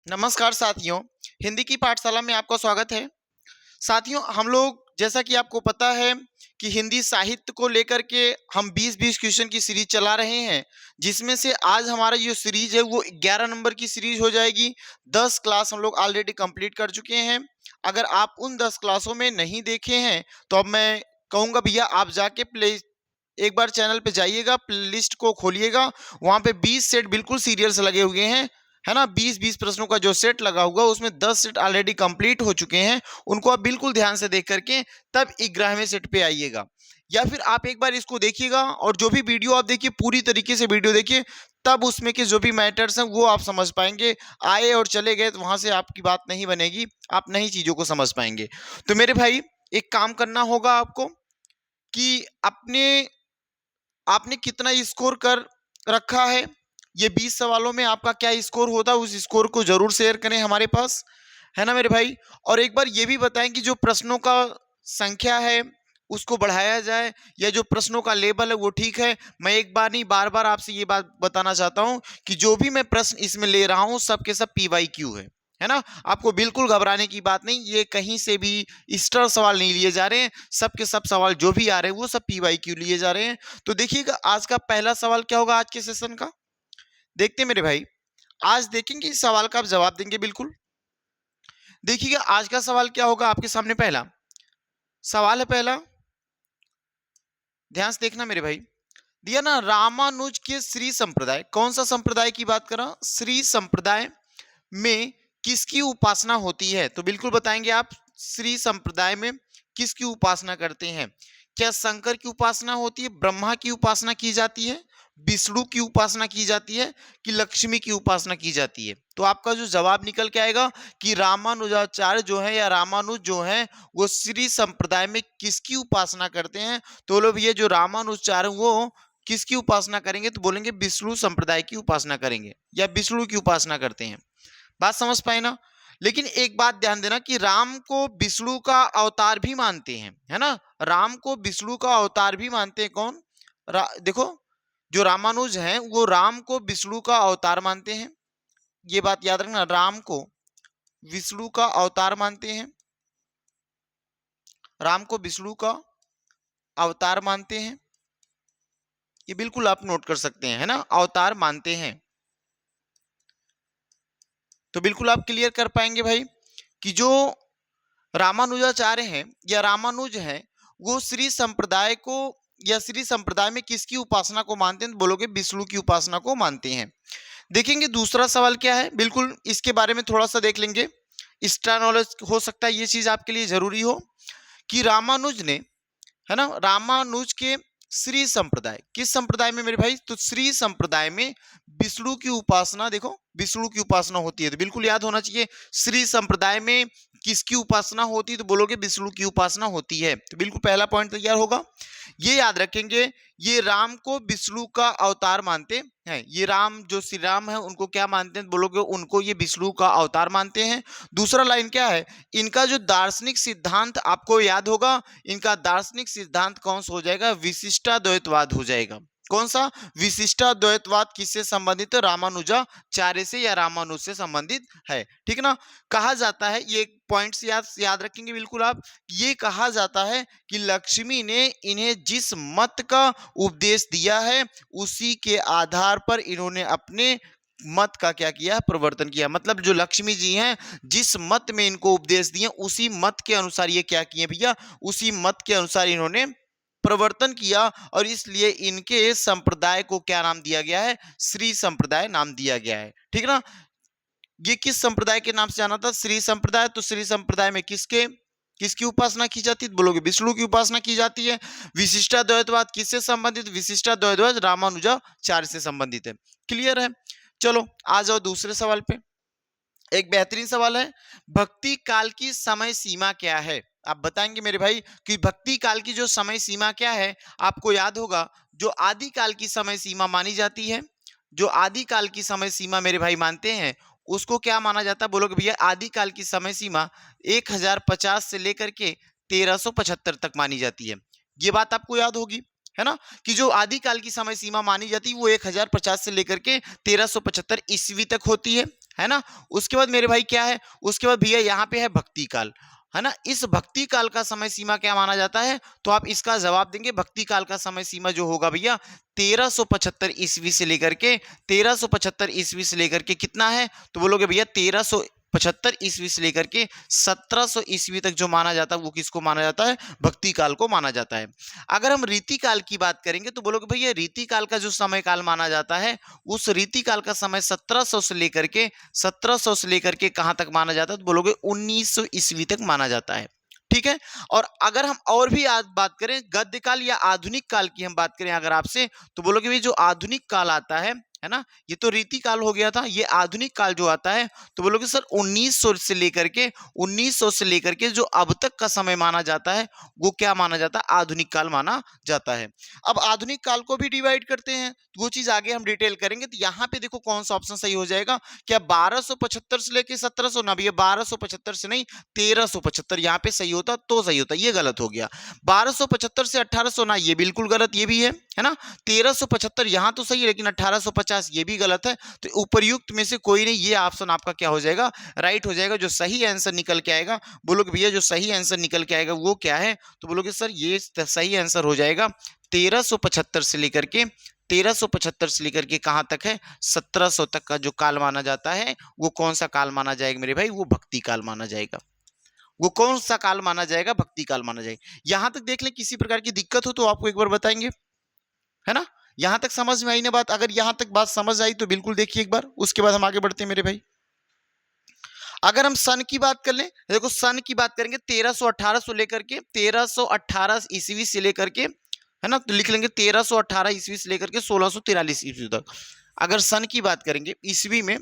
नमस्कार साथियों, हिंदी की पाठशाला में आपका स्वागत है। साथियों, हम लोग जैसा कि आपको पता है कि हिंदी साहित्य को लेकर के हम 20-20 क्वेश्चन की सीरीज चला रहे हैं, जिसमें से आज हमारा जो सीरीज है वो 11 नंबर की सीरीज हो जाएगी। 10 क्लास हम लोग ऑलरेडी कंप्लीट कर चुके हैं। अगर आप उन 10 क्लासों में नहीं देखे हैं, तो अब मैं कहूँगा भैया आप जाके प्ले एक बार चैनल पे जाइएगा, प्लेलिस्ट को खोलिएगा, वहाँ पे 20 सेट बिल्कुल सीरियल से लगे हुए हैं, है ना। 20-20 प्रश्नों का जो सेट लगा हुआ उसमें 10 सेट ऑलरेडी कंप्लीट हो चुके हैं। उनको आप बिल्कुल ध्यान से देख करके तब 11वें सेट पे आइएगा, या फिर आप एक बार इसको देखिएगा और जो भी वीडियो आप देखिए पूरी तरीके से वीडियो देखिए, तब उसमें के जो भी मैटर्स हैं वो आप समझ पाएंगे। आए और चले गए तो वहां से आपकी बात नहीं बनेगी, आप नई चीजों को समझ पाएंगे। तो मेरे भाई, एक काम करना होगा आपको कि अपने आपने कितना स्कोर कर रखा है, ये 20 सवालों में आपका क्या स्कोर होता है, उस स्कोर को जरूर शेयर करें हमारे पास, है ना मेरे भाई। और एक बार ये भी बताएं कि जो प्रश्नों का संख्या है उसको बढ़ाया जाए, या जो प्रश्नों का लेवल है वो ठीक है। मैं एक बार नहीं बार बार आपसे ये बात बताना चाहता हूं कि जो भी मैं प्रश्न इसमें ले रहा हूं सब के सब PYQ है ना। आपको बिल्कुल घबराने की बात नहीं, ये कहीं से भी स्टार सवाल नहीं लिए जा रहे हैं। सब के सब सवाल जो भी आ रहे हैं वो सब PYQ लिए जा रहे हैं। तो देखिएगा आज का पहला सवाल क्या होगा आज के सेशन का, देखते हैं मेरे भाई। आज देखेंगे इस सवाल का आप जवाब देंगे बिल्कुल। देखिएगा आज का सवाल क्या होगा आपके सामने। पहला सवाल है, पहला ध्यान से देखना मेरे भाई। दिया ना, रामानुज के श्री संप्रदाय, कौन सा संप्रदाय की बात कर रहा हूं, श्री संप्रदाय में किसकी उपासना होती है। तो बिल्कुल बताएंगे आप, श्री संप्रदाय में किसकी उपासना करते हैं। क्या शंकर की उपासना होती है, ब्रह्मा की उपासना की जाती है, विष्णु की उपासना की जाती है, कि लक्ष्मी की उपासना की जाती है। तो आपका जो जवाब निकल के आएगा कि रामानुजाचार्य जो है या रामानुज जो है वो श्री संप्रदाय में किसकी उपासना करते हैं। तो लोग ये जो रामानुजाचार्य वो किसकी उपासना करेंगे, तो बोलेंगे विष्णु संप्रदाय की उपासना करेंगे या विष्णु की उपासना करते हैं। बात समझ पाए ना। लेकिन एक बात ध्यान देना कि राम को विष्णु का अवतार भी मानते हैं, है ना। राम को विष्णु का अवतार भी मानते हैं कौन, देखो, जो रामानुज हैं वो राम को विष्णु का अवतार मानते हैं। ये बात याद रखना, राम को विष्णु का अवतार मानते हैं, राम को विष्णु का अवतार मानते हैं। ये बिल्कुल आप नोट कर सकते हैं, है ना, अवतार मानते हैं। तो बिल्कुल आप क्लियर कर पाएंगे भाई कि जो रामानुजाचार्य हैं या रामानुज हैं वो श्री संप्रदाय को या श्री संप्रदाय में किसकी उपासना को मानते हैं, तो बोलोगे विष्णु की उपासना को मानते हैं। देखेंगे दूसरा सवाल क्या है, बिल्कुल इसके बारे में थोड़ा सा देख लेंगे। एक्स्ट्रा नॉलेज हो सकता है ये चीज आपके लिए जरूरी हो कि रामानुज ने, है ना, रामानुज के श्री संप्रदाय, किस संप्रदाय में मेरे भाई, तो श्री संप्रदाय में विष्णु की उपासना, देखो विष्णु की उपासना होती है। तो बिल्कुल याद होना चाहिए श्री संप्रदाय में किसकी उपासना होती है, तो बोलोगे विष्णु की उपासना होती है। तो बिल्कुल पहला पॉइंट तैयार होगा। ये याद रखेंगे, ये राम को विष्णु का अवतार मानते हैं। ये राम जो श्री राम है उनको क्या मानते हैं, बोलोगे उनको ये विष्णु का अवतार मानते हैं। दूसरा लाइन क्या है, इनका जो दार्शनिक सिद्धांत आपको याद होगा, इनका दार्शनिक सिद्धांत कौन सा हो जाएगा, विशिष्टाद्वैतवाद हो जाएगा। कौन सा, विशिष्टाद्वैतवाद किससे संबंधित है, रामानुजाचार्य से या रामानुज से संबंधित है। ठीक ना। कहा जाता है, ये पॉइंट्स याद रखेंगे बिल्कुल आप, ये कहा जाता है कि लक्ष्मी ने इन्हें जिस मत का उपदेश दिया है उसी के आधार पर इन्होंने अपने मत का क्या किया, प्रवर्तन किया। मतलब जो लक्ष्मी जी हैं जिस मत में इनको उपदेश दिए उसी मत के अनुसार ये क्या किए भैया, उसी मत के अनुसार इन्होंने प्रवर्तन किया, और इसलिए इनके संप्रदाय को क्या नाम दिया गया है, श्री संप्रदाय नाम दिया गया है। ठीक ना। ये किस संप्रदाय के नाम से जाना था, श्री संप्रदाय। तो श्री संप्रदाय में किसकी उपासना की जाती है, बोलोगे विष्णु की उपासना की जाती है। विशिष्टाद्वैतवाद किससे संबंधित, विशिष्टाद्वैतवाद रामानुजाचार्य से संबंधित है। क्लियर है। चलो आ जाओ दूसरे सवाल पे। एक बेहतरीन सवाल है, भक्ति काल की समय सीमा क्या है। आप बताएंगे मेरे भाई कि भक्ति काल की जो समय सीमा क्या है। आपको याद होगा जो आदि काल की समय सीमा मानी जाती है, जो आदि काल की समय सीमा मेरे भाई मानते हैं उसको क्या माना जाता है, बोलोगे भैया आदि काल की समय सीमा 1050 से लेकर के 1375 तक मानी जाती है। ये बात आपको याद होगी, है ना, कि जो आदिकाल की समय सीमा मानी जाती है वो 1050 से लेकर के 1375 ईस्वी तक होती है। है ना। उसके बाद मेरे भाई क्या है, उसके बाद भैया यहाँ पे है भक्ति काल, है ना। इस भक्ति काल का समय सीमा क्या माना जाता है, तो आप इसका जवाब देंगे भक्ति काल का समय सीमा जो होगा भैया 1375 ईस्वी से लेकर के 1375 ईस्वी से लेकर के कितना है, तो बोलोगे भैया 1375 ईस्वी से लेकर के 1700 ईस्वी तक जो माना जाता है वो किसको माना जाता है, भक्ति काल को माना जाता है। अगर हम रीति काल की बात करेंगे तो बोलोगे भैया रीति काल का जो समय काल माना जाता है उस रीति काल का समय 1700 से लेकर के कहां तक माना जाता है, तो बोलोगे 1900 ईस्वी तक माना जाता है। ठीक है। और अगर हम और भी आज बात करें गद्य काल या आधुनिक काल की हम बात करें अगर आपसे, तो बोलोगे भाई जो आधुनिक काल आता है ना, ये तो रीति काल हो गया था, ये आधुनिक काल जो आता है तो बोलोगे सर 1900 से लेकर के जो अब तक का समय माना जाता है वो क्या माना जाता है, आधुनिक काल माना जाता है। अब आधुनिक काल को भी डिवाइड करते हैं तो वो चीज आगे हम डिटेल करेंगे। तो यहाँ पे देखो कौन सा ऑप्शन सही हो जाएगा, क्या 1275 से लेके 1700, ना भैया 1275 से नहीं 1375 यहाँ पे सही होता तो सही होता, ये गलत हो गया। 1275 से 1800 ना, ये बिल्कुल गलत, ये भी है ना। 1375 यहाँ तो सही है लेकिन 1850 ये भी गलत है। तो उपर्युक्त में से कोई नहीं, ये ऑप्शन आपका क्या हो जाएगा, राइट हो जाएगा। जो सही आंसर निकल के आएगा, बोलोगे भैया जो सही आंसर निकल के आएगा वो क्या है, तो बोलोगे सर ये सही आंसर हो जाएगा 1375 से लेकर के 1375 से लेकर के कहां तक है, 1700 तक का जो काल माना जाता है वो कौन सा काल माना जाएगा मेरे भाई, वो भक्ति काल माना जाएगा। वो कौन सा काल माना जाएगा, भक्ति काल माना जाएगा। यहां तक देख ले, किसी प्रकार की दिक्कत हो तो आपको एक बार बताएंगे, है ना। यहां तक समझ में आई ना बात, अगर यहां तक बात समझ आई तो बिल्कुल देखिए एक बार, उसके बाद हम आगे बढ़ते हैं मेरे भाई। अगर हम सन की बात कर लें, देखो सन की बात करेंगे 1318 से लेकर के 1318 ईस्वी से लेकर के, है ना, तो लिख लेंगे 1318 ईस्वी से लेकर के 1643 ईस्वी तक। अगर सन की बात करेंगे ईस्वी में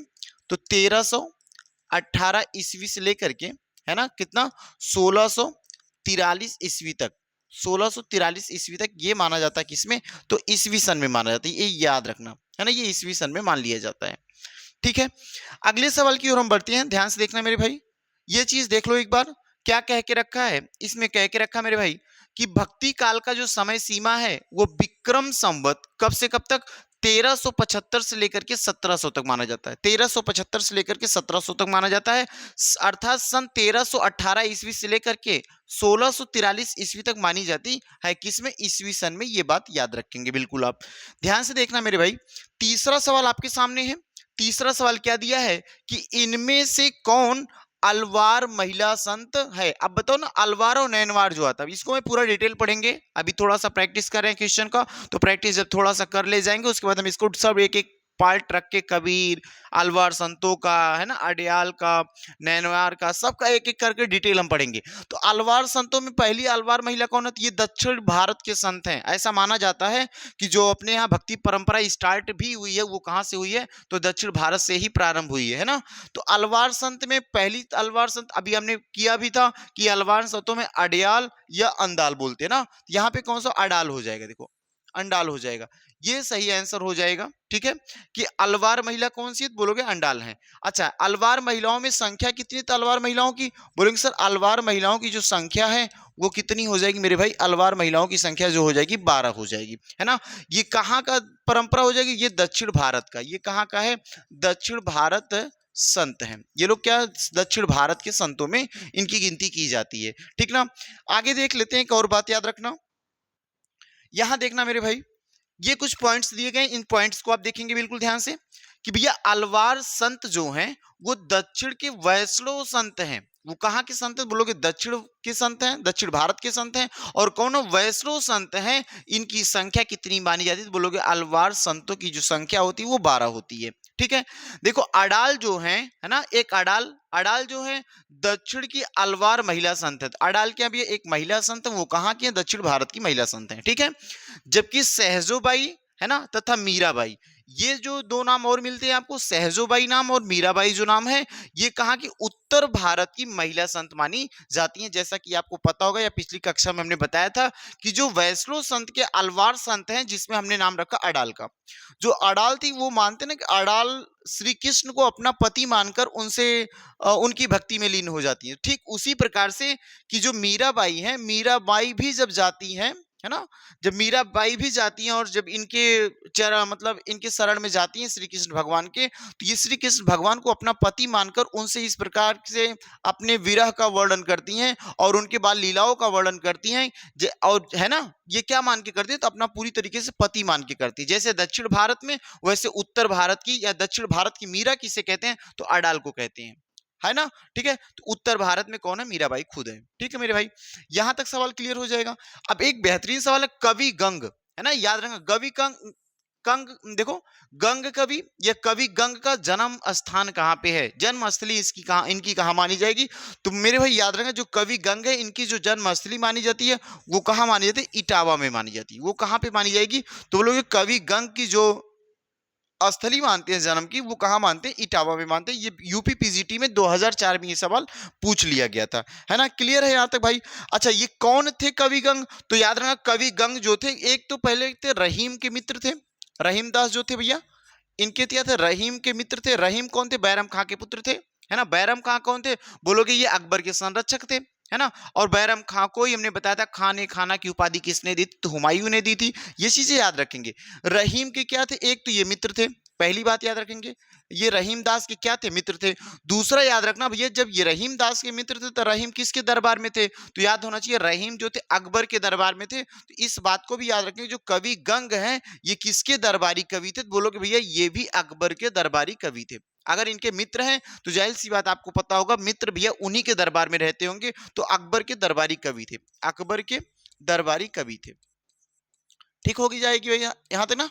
तो 1318 ईस्वी से लेकर के, है ना, कितना 1643 ईस्वी तक, 1643 ईस्वी तक ये माना जाता है किसमें, तो ईस्वी सन में माना जाता है, ये याद रखना, है ना, ये ईस्वी सन में मान लिया जाता है। ठीक है। अगले सवाल की ओर हम बढ़ते हैं, ध्यान से देखना मेरे भाई, ये चीज देख लो एक बार, क्या कह के रखा है इसमें, कह के रखा मेरे भाई कि भक्ति काल का जो समय सीमा है वो विक्रम संवत कब से कब तक, 1375 से लेकर के 1700 तक माना जाता है, 1375 से लेकर के 1700 तक माना जाता है, अर्थात सन 1318 ईस्वी से लेकर के 1643 ईस्वी तक मानी जाती है किसमें, ईस्वी सन में। ये बात याद रखेंगे बिल्कुल आप, ध्यान से देखना मेरे भाई। तीसरा सवाल आपके सामने है, तीसरा सवाल क्या दिया है कि इनमें से कौन अलवार महिला संत है। अब बताओ ना, अलवार और नैनवार जो आता है इसको मैं पूरा डिटेल पढ़ेंगे, अभी थोड़ा सा प्रैक्टिस कर रहे हैं क्वेश्चन का, तो प्रैक्टिस जब थोड़ा सा कर ले जाएंगे उसके बाद हम इसको सब एक एक पार्ट रख के, कबीर, अलवार संतों का, है ना, अडयाल का, नैनवार का, सबका एक एक करके डिटेल हम पढ़ेंगे। तो अलवार संतों में पहली अलवार महिला कौन है, ये दक्षिण भारत के संत हैं। ऐसा माना जाता है कि जो अपने यहाँ भक्ति परंपरा स्टार्ट भी हुई है वो कहाँ से हुई है, तो दक्षिण भारत से ही प्रारंभ हुई है ना। तो अलवार संत में पहली अलवार संत अभी हमने किया भी था कि अलवार संतों में अडयाल या अंदाल बोलते हैं ना, यहाँ पे कौन सा अडाल हो जाएगा, देखो अंडाल हो जाएगा, ये सही आंसर हो जाएगा। ठीक है, कि अलवार महिला कौन सी है, बोलोगे अंडाल है। अच्छा, अलवार महिलाओं में संख्या कितनी, तो अलवार महिलाओं की बोलेंगे सर अलवार महिलाओं की जो संख्या है वो कितनी हो जाएगी मेरे भाई, अलवार महिलाओं की संख्या जो हो जाएगी 12 हो जाएगी, है ना। ये कहाँ का परंपरा हो जाएगी, ये दक्षिण भारत का, ये कहाँ का है, दक्षिण भारत संत हैं ये लोग, क्या दक्षिण भारत के संतों में इनकी गिनती की जाती है। ठीक ना, आगे देख लेते हैं, एक और बात याद रखना, यहां देखना मेरे भाई, ये कुछ पॉइंट्स दिए गए, इन पॉइंट्स को आप देखेंगे बिल्कुल ध्यान से कि भैया अलवार संत जो हैं वो दक्षिण के वैष्णव संत हैं। वो कहाँ के संत हैं, बोलोगे दक्षिण के संत हैं, दक्षिण भारत के संत हैं। और कौन वैष्णव संत हैं, इनकी संख्या कितनी मानी जाती है, तो बोलोगे अलवार संतों की जो संख्या होती है वो 12 होती है। ठीक है, देखो अडाल जो है ना, एक अडाल, अडाल जो है दक्षिण की अलवार महिला संत है। अडाल क्या भी एक महिला संत है, वो कहाँ की है, दक्षिण भारत की महिला संत है। ठीक है, जबकि सहजोबाई है ना तथा मीराबाई, ये जो दो नाम और मिलते हैं आपको, सहजोबाई नाम और मीराबाई जो नाम है, ये कहाँ की उत्तर भारत की महिला संत मानी जाती हैं। जैसा कि आपको पता होगा या पिछली कक्षा में हमने बताया था कि जो वैष्णव संत के अलवार संत हैं जिसमें हमने नाम रखा अडाल का, जो अडाल थी वो मानते ना कि अडाल श्री कृष्ण को अपना पति मानकर उनसे उनकी भक्ति में लीन हो जाती है। ठीक उसी प्रकार से कि जो मीराबाई है, मीराबाई भी जब जाती हैं है ना? जब मीराबाई भी जाती हैं और जब इनके चरण मतलब इनके शरण में जाती हैं श्री कृष्ण भगवान के, तो ये श्री कृष्ण भगवान को अपना पति मानकर उनसे इस प्रकार से अपने विरह का वर्णन करती हैं और उनके बाल लीलाओं का वर्णन करती हैं। और है ना, ये क्या मान के करती है, तो अपना पूरी तरीके से पति मान के करती है। जैसे दक्षिण भारत में, वैसे उत्तर भारत की या दक्षिण भारत की मीरा किसे कहते हैं, तो अडाल को कहते हैं, है ना? ठीक है, तो उत्तर भारत में कौन है, मीराबाई खुद है। ठीक है मेरे भाई, यहां तक सवाल क्लियर हो जाएगा। अब एक बेहतरीन सवाल है, कवि गंग, है ना, याद रखना, कवि कंग कंग देखो, गंग कवि या कवि गंग का जन्म स्थान कहाँ पे है, जन्मस्थली इसकी कहाँ, इनकी कहाँ मानी जाएगी, तो मेरे भाई याद रखना, जो कवि गंग है इनकी जो जन्मस्थली मानी जाती है वो कहाँ मानी जाती है, इटावा में मानी जाती है। वो कहाँ पे मानी जाएगी, तो वो लोग कवि गंग की जो स्थली मानते हैं जन्म की, वो कहाँ मानते हैं, इटावा में मानते हैं। ये यूपी पीजीटी में 2004 में ये सवाल पूछ लिया गया था, है ना? क्लियर है यहाँ तक भाई? अच्छा, ये कौन थे कवि गंग, तो याद रखना, कवि गंग जो थे, एक तो पहले थे रहीम के मित्र थे, रहीम दास जो थे भैया, इनके क्या थे, रहीम के मित्र थे। रहीम कौन थे, बैरम खां के पुत्र थे, है ना? बैरम खां कौन थे, बोलोगे ये अकबर के संरक्षक थे, है ना? और बैरम खां को ही हमने बताया था, खान ए खाना की उपाधि किसने दी थी, तो हुमायूं ने दी थी। ये चीजें याद रखेंगे। रहीम के क्या थे, एक तो ये मित्र थे, पहली बात याद रखेंगे, ये रहीम दास के क्या थे, मित्र थे। दूसरा याद रखना भैया, जब ये रहीम दास के मित्र थे तो रहीम किसके दरबार में थे, तो याद होना चाहिए रहीम जो थे अकबर के दरबार में थे। तो इस बात को भी याद रखेंगे, जो कवि गंग हैं ये किसके दरबारी कवि थे, तो बोलोगे भैया ये भी अकबर के दरबारी कवि थे। अगर इनके मित्र हैं तो जाहिर सी बात आपको पता होगा, मित्र भैया उन्हीं के दरबार में रहते होंगे, तो अकबर के दरबारी कवि थे, अकबर के दरबारी कवि थे। ठीक होगी जाएगी भैया यहाँ तक ना,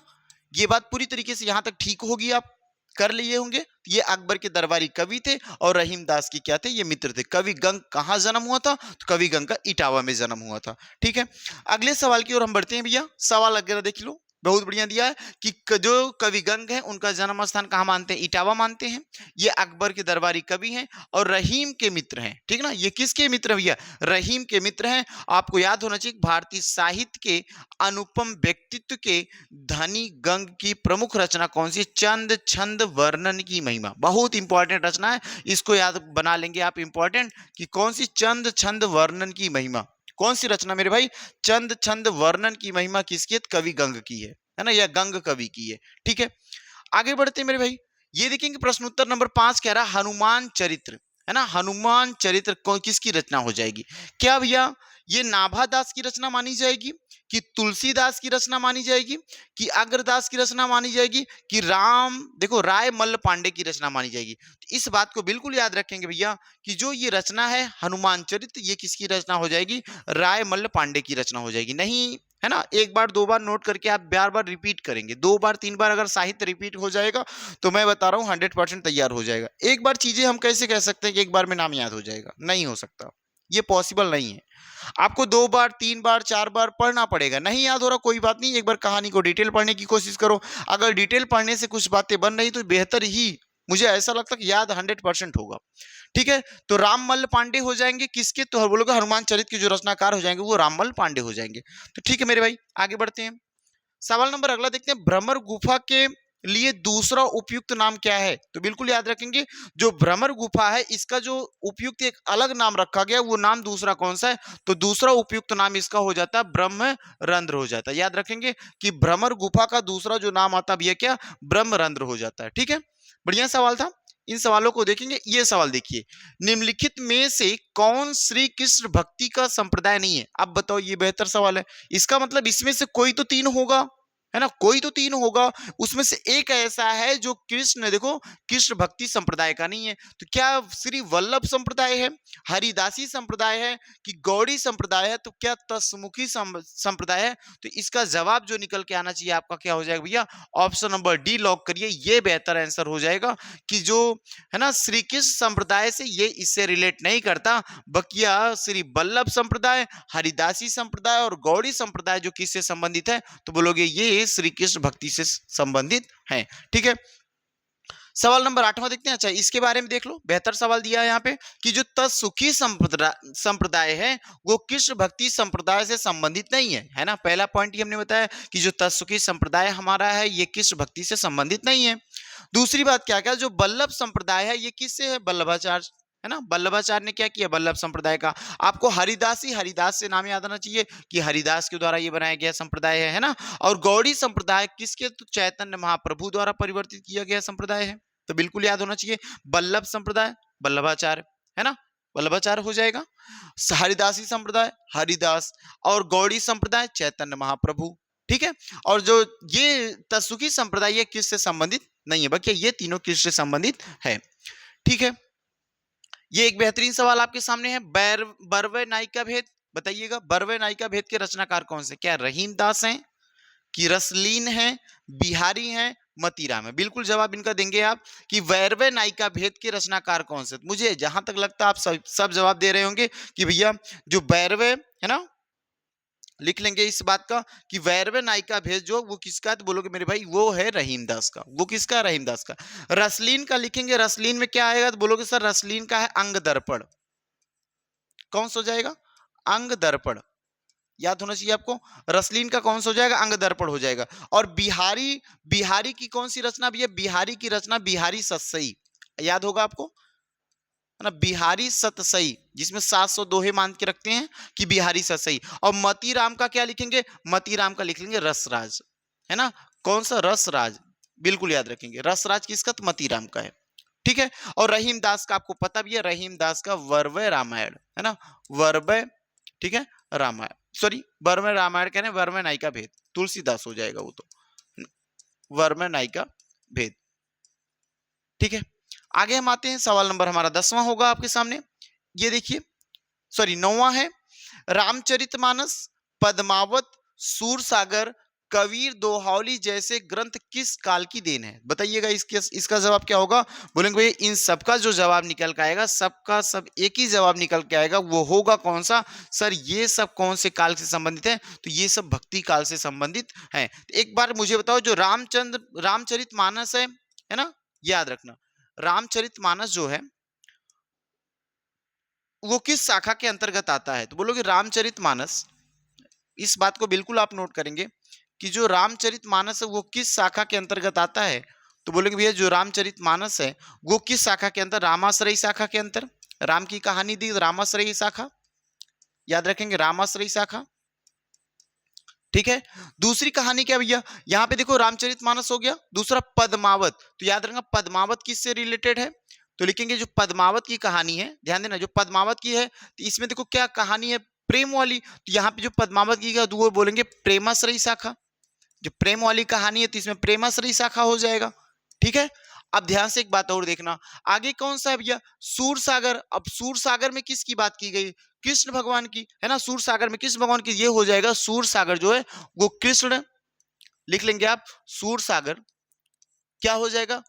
ये बात पूरी तरीके से यहाँ तक ठीक होगी, आप कर लिए होंगे। ये अकबर के दरबारी कवि थे और रहीम दास की क्या थे, ये मित्र थे। कवि गंग कहाँ जन्म हुआ था, तो कवि गंग का इटावा में जन्म हुआ था। ठीक है, अगले सवाल की ओर हम बढ़ते हैं भैया। सवाल वगैरह देख लो, बहुत बढ़िया दिया है कि जो कवि गंग है उनका जन्म स्थान कहाँ मानते हैं, इटावा मानते हैं। ये अकबर के दरबारी कवि हैं और रहीम के मित्र हैं। ठीक ना, ये किसके मित्र भैया, रहीम के मित्र हैं। आपको याद होना चाहिए भारतीय साहित्य के अनुपम व्यक्तित्व के धनी गंग की प्रमुख रचना कौन सी, चंद छंद वर्णन की महिमा, बहुत इंपॉर्टेंट रचना है, इसको याद बना लेंगे आप इंपॉर्टेंट, कि कौन सी, चंद छंद वर्णन की महिमा। कौन सी रचना मेरे भाई, चंद छंद वर्णन की महिमा किसकी है, कवि गंग की है ना, या गंग कवि की है। ठीक है, आगे बढ़ते हैं मेरे भाई। ये देखेंगे प्रश्न उत्तर नंबर 5 कह रहा हनुमान चरित्र, है ना, हनुमान चरित्र किसकी रचना हो जाएगी, क्या भैया ये नाभादास की रचना मानी जाएगी, कि तुलसीदास की रचना मानी जाएगी, कि अग्रदास की रचना मानी जाएगी, कि राम देखो राय मल्ल पांडे की रचना मानी जाएगी। तो इस बात को बिल्कुल याद रखेंगे भैया, कि जो ये रचना है हनुमान चरित्र, ये किसकी रचना हो जाएगी, राय मल्ल पांडे की रचना हो जाएगी। नहीं, है ना, एक बार दो बार नोट करके आप बार बार रिपीट करेंगे, 2 बार 3 बार अगर साहित्य रिपीट हो जाएगा तो मैं बता रहा हूँ 100% तैयार हो जाएगा। एक बार चीजें हम कैसे कह सकते हैं कि एक बार में नाम याद हो जाएगा, नहीं हो सकता, ये पॉसिबल नहीं है। आपको 2 बार 3 बार 4 बार पढ़ना पड़ेगा। नहीं याद हो रहा कोई बात नहीं, एक बार कहानी को डिटेल पढ़ने की कोशिश करो। अगर डिटेल पढ़ने से कुछ बातें बन रही तो बेहतर ही, मुझे ऐसा लगता है कि याद 100% होगा। ठीक है, तो राममल्ल पांडे हो जाएंगे किसके, तो बोलोगे हनुमान चरित्र के जो रचनाकार हो जाएंगे वो राममल्ल पांडे हो जाएंगे। तो ठीक है मेरे भाई, आगे बढ़ते हैं। सवाल नंबर अगला देखते हैं, भ्रमर गुफा के लिए दूसरा उपयुक्त नाम क्या है, तो बिल्कुल याद रखेंगे, जो भ्रमर गुफा है इसका जो उपयुक्त एक अलग नाम रखा गया, वो नाम दूसरा कौन सा है, तो दूसरा उपयुक्त नाम इसका हो जाता है ब्रह्मरंध्र हो जाता है। याद रखेंगे कि भ्रमर गुफा का दूसरा जो नाम आता है क्या, ब्रह्मरंध्र हो जाता है। ठीक है, बढ़िया सवाल था। इन सवालों को देखेंगे। ये सवाल देखिए, निम्नलिखित में से कौन श्री कृष्ण भक्ति का संप्रदाय नहीं है, अब बताओ, ये बेहतर सवाल है। इसका मतलब इसमें से कोई तो 3 होगा, है ना, कोई तो 3 होगा, उसमें से एक ऐसा है जो कृष्ण देखो कृष्ण भक्ति संप्रदाय का नहीं है। तो क्या श्री वल्लभ संप्रदाय है, हरिदासी संप्रदाय है, कि गौड़ी संप्रदाय है, तो क्या तस्मुखी संप्रदाय है, तो इसका जवाब जो निकल के आना चाहिए आपका क्या हो जाएगा भैया, ऑप्शन नंबर डी लॉक करिए, ये बेहतर आंसर हो जाएगा, कि जो है ना श्री कृष्ण संप्रदाय से ये इससे रिलेट नहीं करता, बकिया श्री वल्लभ संप्रदाय, हरिदासी संप्रदाय और गौड़ी संप्रदाय जो किससे संबंधित है, तो बोलोगे ये श्री कृष्ण भक्ति से संबंधित है। ठीक है, सवाल नंबर 8वां देखते हैं। अच्छा, इसके बारे में देख लो, बेहतर सवाल दिया है यहाँ पे, कि जो तत्सुखी संप्रदाय है वो कृष्ण भक्ति संप्रदाय से संबंधित नहीं है, है ना, पहला पॉइंट ही हमने बताया कि जो तत्सुखी संप्रदाय हमारा है ये कृष्ण भक्ति से संबंधित नहीं है। दूसरी बात क्या क्या, जो वल्लभ संप्रदाय है ये किससे है, वल्लभाचार्य, है है ना। वल्लभाचार्य ने क्या किया, वल्लभ संप्रदाय का। आपको हरिदासी, हरिदास से नाम याद आना चाहिए कि हरिदास के द्वारा ये बनाया गया संप्रदाय है ना। और गौड़ी संप्रदाय किसके, तो चैतन्य महाप्रभु द्वारा परिवर्तित किया गया संप्रदाय है, तो बिल्कुल याद होना चाहिए। वल्लभ संप्रदाय वल्लभाचार्य, है ना, वल्लभाचार्य हो जाएगा। हरिदासी संप्रदाय हरिदास, और गौड़ी संप्रदाय चैतन्य महाप्रभु, ठीक है। और जो ये तसुखी संप्रदाय ये किससे संबंधित नहीं है, बल्कि ये तीनों किससे संबंधित है, ठीक है। ये एक बेहतरीन सवाल आपके सामने है, बर्वे नायिका भेद, बताइएगा बर्वे नायिका भेद के रचनाकार कौन से, क्या रहीम दास हैं कि रसलीन है, बिहारी हैं, मतीराम है। बिल्कुल जवाब इनका देंगे आप कि वैरवे नायिका भेद के रचनाकार कौन से। मुझे जहां तक लगता है आप सब जवाब दे रहे होंगे कि भैया जो वैरवे है ना, लिख लेंगे इस बात का कि वैरवे नायिका भेद जो वो किसका है, तो बोलोगे मेरे भाई वो है रहीमदास का। वो किसका, रहीमदास का। रसलीन का लिखेंगे, रसलीन में क्या आएगा, तो बोलोगे सर रसलीन का है अंग दर्पण। कौन सा हो जाएगा, अंग दर्पण, याद होना चाहिए आपको। रसलीन का कौन सा हो जाएगा, अंग दर्पण हो जाएगा। और बिहारी, बिहारी की कौन सी रचना भैया, बिहारी की रचना बिहारी सतसई, याद होगा आपको, है ना, बिहारी सतसई, जिसमें 700 दोहे मान के रखते हैं कि बिहारी सतसई। और मतीराम का क्या लिखेंगे, मतीराम का लिख लेंगे रसराज, है ना, कौन सा, रसराज, बिल्कुल याद रखेंगे। रसराज किसका, तो मतीराम का है, ठीक है। और रहीमदास का आपको पता भी है, रहीमदास का वर्वय रामायण, है ना, वर्वय, ठीक है, रामायण, सॉरी वर्मय रामायण कह रहे हैं, वर्मय नायिका भेद, तुलसीदास हो जाएगा वो तो, वर्मय नायिका भेद, ठीक है। आगे हम आते हैं, सवाल नंबर हमारा 10वां होगा आपके सामने। ये देखिए, सॉरी 9वां है, रामचरितमानस, पद्मावत, सूरसागर, कबीर दोहावली जैसे ग्रंथ किस काल की देन है, बताइएगा। इसका जवाब क्या होगा, बोलेंगे भैया इन सबका जो जवाब निकल के आएगा, सबका सब एक ही जवाब निकल के आएगा, वो होगा कौन सा, सर ये सब कौन से काल से संबंधित है, तो ये सब भक्ति काल से संबंधित है। एक बार मुझे बताओ, जो रामचरितमानस है ना, याद रखना, रामचरितमानस जो है वो किस शाखा के अंतर्गत आता है, तो बोलोगे रामचरितमानस, इस बात को बिल्कुल आप नोट करेंगे कि जो रामचरितमानस है वो किस शाखा के अंतर्गत आता है, तो बोलेंगे भैया जो रामचरितमानस है वो किस शाखा के अंतर, रामाश्रयी शाखा के अंतर, राम की कहानी दी रामाश्रयी शाखा, याद रखेंगे रामाश्रयी शाखा, ठीक है। दूसरी कहानी क्या भैया, यहाँ पे देखो रामचरितमानस हो गया, दूसरा पद्मावत, तो याद रखना पद्मावत किससे रिलेटेड है, तो लिखेंगे जो पद्मावत की कहानी है, ध्यान देना जो पद्मावत की है, तो इसमें देखो क्या कहानी है, प्रेम वाली, तो यहाँ पे जो पद्मावत की है तो वो बोलेंगे प्रेमाश्रयी शाखा, जो प्रेम वाली कहानी है तो इसमें प्रेमाश्रयी शाखा हो जाएगा, ठीक है। अब ध्यान से एक बात और देखना, आगे कौन सा है भैया, सूरसागर। अब सूरसागर में किसकी बात की गई, कृष्ण भगवान की, है ना, सूरसागर में कृष्ण भगवान की, ये हो जाएगा सूरसागर जो है वो कृष्ण, लिख लेंगे आप सूरसागर, क्या हो जाएगा,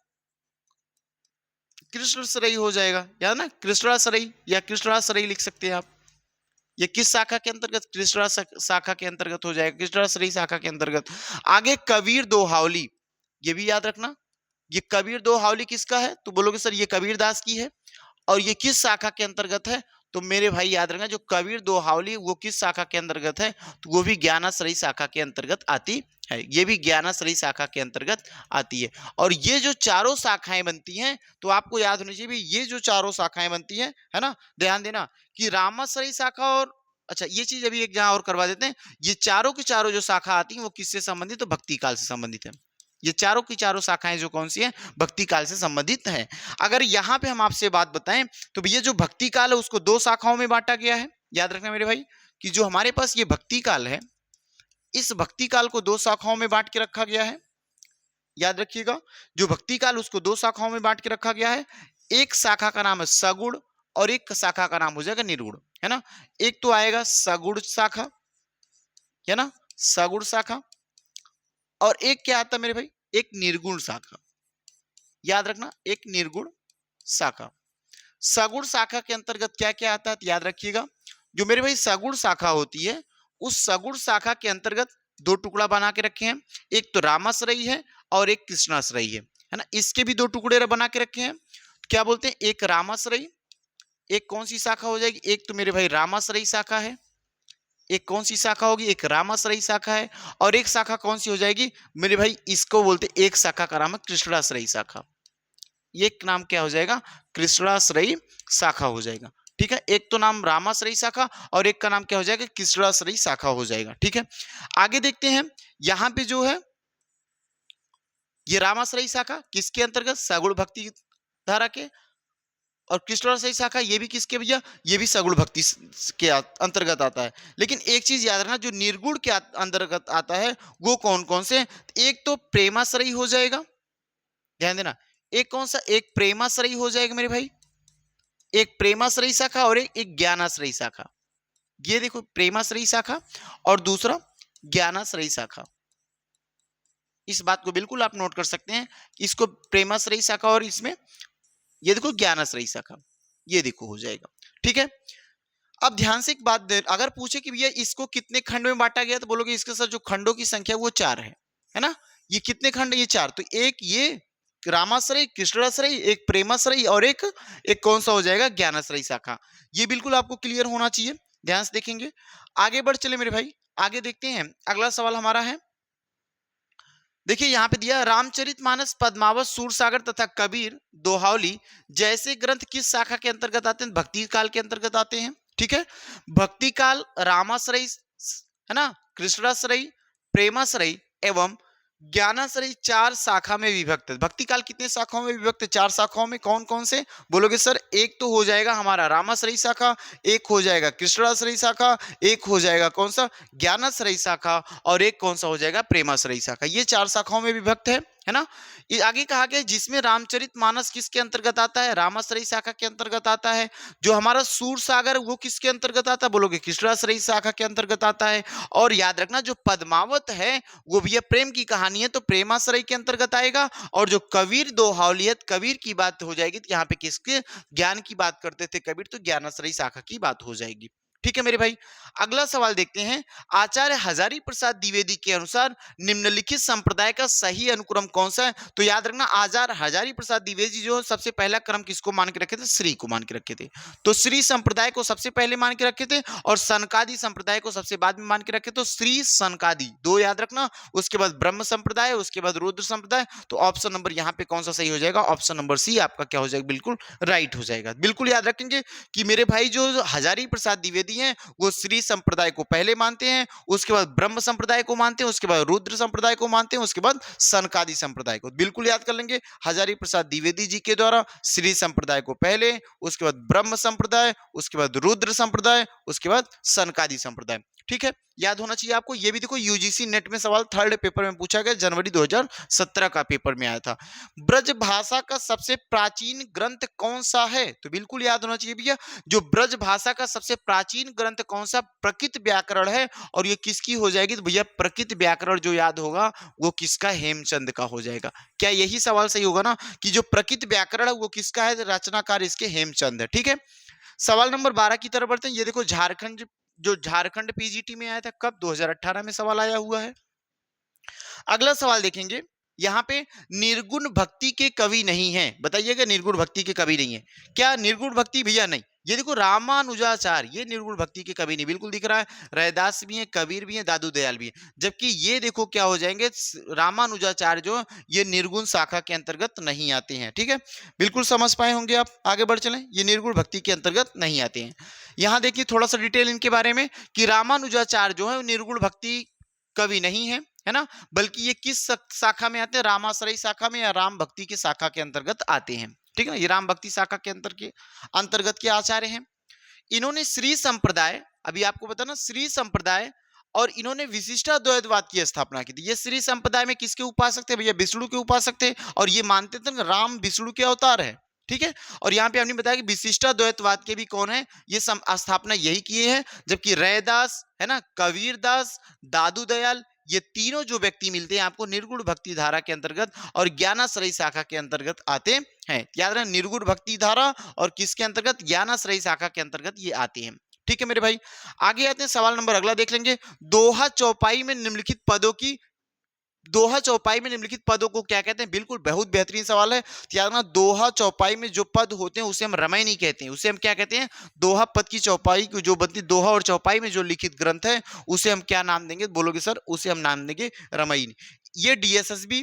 कृष्णश्रयी हो जाएगा, याद ना, कृष्णाश्रयी या कृष्णाश्रयी लिख सकते हैं आप। ये किस शाखा के अंतर्गत, कृष्णा शाखा के अंतर्गत हो जाएगा, कृष्णाश्रयी शाखा के अंतर्गत। आगे कबीर दोहावली, ये भी याद रखना, ये कबीर दोहावली किसका है, तो बोलोगे सर ये कबीरदास की है, और ये किस शाखा के अंतर्गत है, तो मेरे भाई याद रखना जो कबीर दोहावली वो किस शाखा के अंतर्गत है, तो वो भी ज्ञानाश्रयी शाखा के अंतर्गत आती है, ये भी ज्ञानाश्रयी शाखा के अंतर्गत आती है। और ये जो चारों शाखाएं बनती हैं, तो आपको याद होनी चाहिए ये जो चारों शाखाएं बनती हैं, है ना, ध्यान देना कि रामाश्रयी शाखा और, अच्छा ये चीज अभी एक जहां और करवा देते हैं, ये चारों की चारों जो शाखा आती है वो किससे संबंधित, तो भक्ति काल से संबंधित है। ये चारों की चारों शाखाएं जो कौन सी हैं, भक्ति काल से संबंधित हैं। अगर यहाँ पे हम आपसे बात बताएं तो ये जो भक्ति काल है उसको 2 शाखाओं में बांटा गया है, याद रखना मेरे भाई कि जो हमारे पास ये भक्ति काल है, इस भक्ति काल को 2 शाखाओं में बांट के रखा गया है, याद रखिएगा, जो भक्ति काल उसको 2 शाखाओं में बांट के रखा गया है। एक शाखा का नाम है सगुण और एक शाखा का नाम हो जाएगा निर्गुण, है ना। एक तो आएगा सगुण शाखा, है ना, सगुण शाखा, और एक क्या आता है मेरे भाई, एक निर्गुण शाखा, याद रखना एक निर्गुण शाखा। सगुण शाखा के अंतर्गत क्या क्या आता है, याद रखिएगा, जो मेरे भाई सगुण शाखा होती है उस सगुण शाखा के अंतर्गत 2 टुकड़ा बना के रखे हैं, एक तो रामाश्रयी है और एक कृष्णाश्रयी है ना, इसके भी 2 टुकड़े बना के रखे हैं, क्या बोलते हैं, एक रामाश्रयी, एक कौन सी शाखा हो जाएगी, एक तो मेरे भाई रामाश्रयी शाखा है, एक कौन सी शाखा होगी, एक रामाश्रयी शाखा है, और एक शाखा कौन सी हो जाएगी मेरे भाई, इसको बोलते एक शाखा का नाम है कृष्णाश्रयी शाखा, ये नाम क्या हो जाएगा, कृष्णाश्रयी शाखा हो जाएगा। ठीक है, एक तो नाम रामाश्रयी शाखा और एक का नाम क्या हो जाएगा, कृष्णाश्रयी शाखा हो जाएगा। ठीक है, आगे देखते हैं यहाँ पे जो है ये रामाश्रयी शाखा किसके अंतर्गत, सगुण भक्ति धारा के, और कृष्णाश्रयी शाखा ये भी किसके भैया, ये भी सगुण भक्ति के अंतर्गत आता है। लेकिन एक चीज याद रखना, जो निर्गुण के अंतर्गत आता है वो कौन कौन से, एक तो प्रेमाश्रयी हो जाएगा, ध्यान देना, एक कौन सा, एक प्रेमाश्रयी हो जाएगा मेरे भाई, एक प्रेमाश्रयी शाखा और एक ज्ञानाश्रयी शाखा। ये देखो प्रेमाश्रयी शाखा और दूसरा ज्ञानाश्रयी शाखा, इस बात को बिल्कुल आप नोट कर सकते हैं, इसको प्रेमाश्रयी शाखा और इसमें ये देखो ज्ञानाश्रयी शाखा, ये देखो हो जाएगा। ठीक है, अब ध्यान से एक बात दे, अगर पूछे कि भैया इसको कितने खंड में बांटा गया, तो बोलोगे इसके साथ जो खंडों की संख्या वो 4 है ना, ये कितने खंड, ये 4, तो एक ये रामाश्रयी, कृष्णाश्रयी, एक प्रेमाश्रयी और एक कौन सा हो जाएगा, ज्ञानाश्रयी शाखा। ये बिल्कुल आपको क्लियर होना चाहिए, ध्यान से देखेंगे। आगे बढ़ चले मेरे भाई, आगे देखते हैं, अगला सवाल हमारा है, देखिए यहाँ पे दिया रामचरितमानस, पद्मावत, सूरसागर तथा कबीर, दोहावली जैसे ग्रंथ किस शाखा के अंतर्गत आते हैं, भक्ति काल के अंतर्गत आते हैं। ठीक है, भक्ति काल रामाश्रयी है ना, कृष्णाश्रयी, प्रेमाश्रयी एवं ज्ञानाश्रयी 4 शाखा में विभक्त है। भक्ति काल कितने शाखाओं में विभक्त है, 4 शाखाओं में, कौन कौन से बोलोगे सर, एक तो हो जाएगा हमारा रामाश्रयी शाखा, एक हो जाएगा कृष्णाश्रयी शाखा, एक हो जाएगा कौन सा, ज्ञानाश्रयी शाखा, और एक कौन सा हो जाएगा, प्रेमाश्रयी शाखा। ये 4 शाखाओं में विभक्त है ना। ये आगे कहा गया जिसमें रामचरितमानस किसके अंतर्गत आता है, रामाश्रयी शाखा के अंतर्गत आता है। जो हमारा सूरसागर वो किसके अंतर्गत आता है, बोलोगे कृष्णाश्रयी शाखा के अंतर्गत आता है। और याद रखना जो पद्मावत है वो भी प्रेम की कहानी है, तो प्रेमाश्रयी के अंतर्गत आएगा। और जो कबीर दोहावलियत, कबीर की बात हो जाएगी, तो यहाँ पे किसके, ज्ञान की बात करते थे कबीर, तो ज्ञानाश्रयी शाखा की बात हो जाएगी। ठीक है मेरे भाई, अगला सवाल देखते हैं, आचार्य हजारी प्रसाद द्विवेदी के अनुसार निम्नलिखित संप्रदाय का सही अनुक्रम कौन सा है। तो याद रखना आचार्य हजारी प्रसाद द्विवेदी जो सबसे पहला क्रम किसको मान के रखे थे, श्री को मान के रखे थे। तो श्री संप्रदाय को सबसे पहले मान के रखे थे और सनकादि संप्रदाय को सबसे बाद में मान के रखे, तो श्री सनकादि 2 याद रखना। उसके बाद ब्रह्म संप्रदाय, उसके बाद रुद्र संप्रदाय। तो ऑप्शन नंबर यहाँ पे कौन सा सही हो जाएगा, ऑप्शन नंबर सी आपका क्या हो जाएगा, बिल्कुल राइट हो जाएगा। बिल्कुल याद रखेंगे कि मेरे भाई जो हजारी प्रसाद द्विवेदी हैं वो श्री संप्रदाय को पहले मानते हैं, उसके बाद ब्रह्म संप्रदाय को मानते हैं, उसके बाद रुद्र संप्रदाय को मानते हैं, उसके बाद सनकादि संप्रदाय को। बिल्कुल याद कर लेंगे, हजारी प्रसाद द्विवेदी जी के द्वारा श्री संप्रदाय को पहले, उसके बाद ब्रह्म संप्रदाय, उसके बाद रुद्र संप्रदाय, उसके बाद सनकादि संप्रदाय। ठीक है, याद होना चाहिए आपको। ये भी देखो यूजीसी नेट में सवाल 3rd पेपर में पूछा गया, जनवरी 2017 का पेपर में आया था। ब्रज भाषा का सबसे प्राचीन ग्रंथ कौन सा है, तो बिल्कुल याद होना चाहिए भैया, जो ब्रज भाषा का सबसे प्राचीन ग्रंथ कौन सा, प्रकृत व्याकरण है। और ये किसकी हो जाएगी, तो भैया प्रकृत व्याकरण जो याद होगा वो किसका, हेमचंद का हो जाएगा। क्या यही सवाल सही होगा ना, कि जो प्रकृत व्याकरण है वो किसका है, रचनाकार इसके हेमचंद है। ठीक है, सवाल नंबर 12 की तरफ बढ़ते हैं। ये देखो झारखंड पीजीटी में आया था, कब, 2018 में सवाल आया हुआ है। अगला सवाल देखेंगे, यहाँ पे निर्गुण भक्ति के कवि नहीं है, बताइएगा निर्गुण भक्ति के कवि नहीं है क्या, निर्गुण भक्ति भैया नहीं। ये देखो रामानुजाचार्य, ये निर्गुण भक्ति के कवि नहीं, बिल्कुल दिख रहा है, रैदास भी है, कबीर भी है, दादू दयाल भी है। जबकि ये देखो क्या हो जाएंगे, रामानुजाचार्य जो ये निर्गुण शाखा के अंतर्गत नहीं आते हैं। ठीक है, बिल्कुल समझ पाए होंगे आप, आगे बढ़ चलें, ये निर्गुण भक्ति के अंतर्गत नहीं आते हैं। यहाँ देखिए थोड़ा सा डिटेल इनके बारे में, कि रामानुजाचार्य जो है निर्गुण भक्ति कवि नहीं है ना, बल्कि ये किस शाखा में आते हैं, रामाश्रयी शाखा में या राम भक्ति की शाखा के अंतर्गत आते हैं। ठीक है ना, ये राम भक्ति शाखा के अंतर्गत के आचार्य हैं। इन्होंने श्री संप्रदाय, अभी आपको बताना, श्री संप्रदाय और इन्होंने विशिष्टाद्वैतवाद की स्थापना की थी। ये श्री संप्रदाय में किसके उपासक थे भैया, विष्णु के उपासक थे, और ये मानते थे राम विष्णु के अवतार है। ठीक है, और यहाँ पे हमने बताया कि विशिष्टाद्वैतवाद के भी कौन है, ये स्थापना यही किए हैं। जबकि रैदास है ना, कबीरदास, दादू दयाल, ये तीनों जो व्यक्ति मिलते हैं आपको निर्गुण भक्ति धारा के अंतर्गत और ज्ञानाश्रयी शाखा के अंतर्गत आते हैं। याद रखना, निर्गुण भक्ति धारा और किसके अंतर्गत, ज्ञानाश्रयी शाखा के अंतर्गत ये आते हैं। ठीक है मेरे भाई, आगे आते हैं, सवाल नंबर अगला देख लेंगे। दोहा चौपाई में निम्नलिखित पदों की, दोहा चौपाई में निम्नलिखित पदों को क्या कहते हैं, बिल्कुल बहुत बेहतरीन सवाल है। याद रखना, दोहा चौपाई में जो पद होते हैं उसे हम रमैनी कहते हैं, उसे हम क्या कहते हैं, दोहा पद की चौपाई जो बनती, दोहा और चौपाई में जो लिखित ग्रंथ है उसे हम क्या नाम देंगे, बोलोगे सर, उसे हम नाम देंगे रमैनी। ये डीएसएसबी,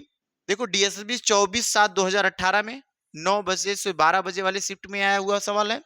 देखो डीएसएसबी 24/7/2018 में 9 बजे से 12 बजे वाले शिफ्ट में आया हुआ सवाल है।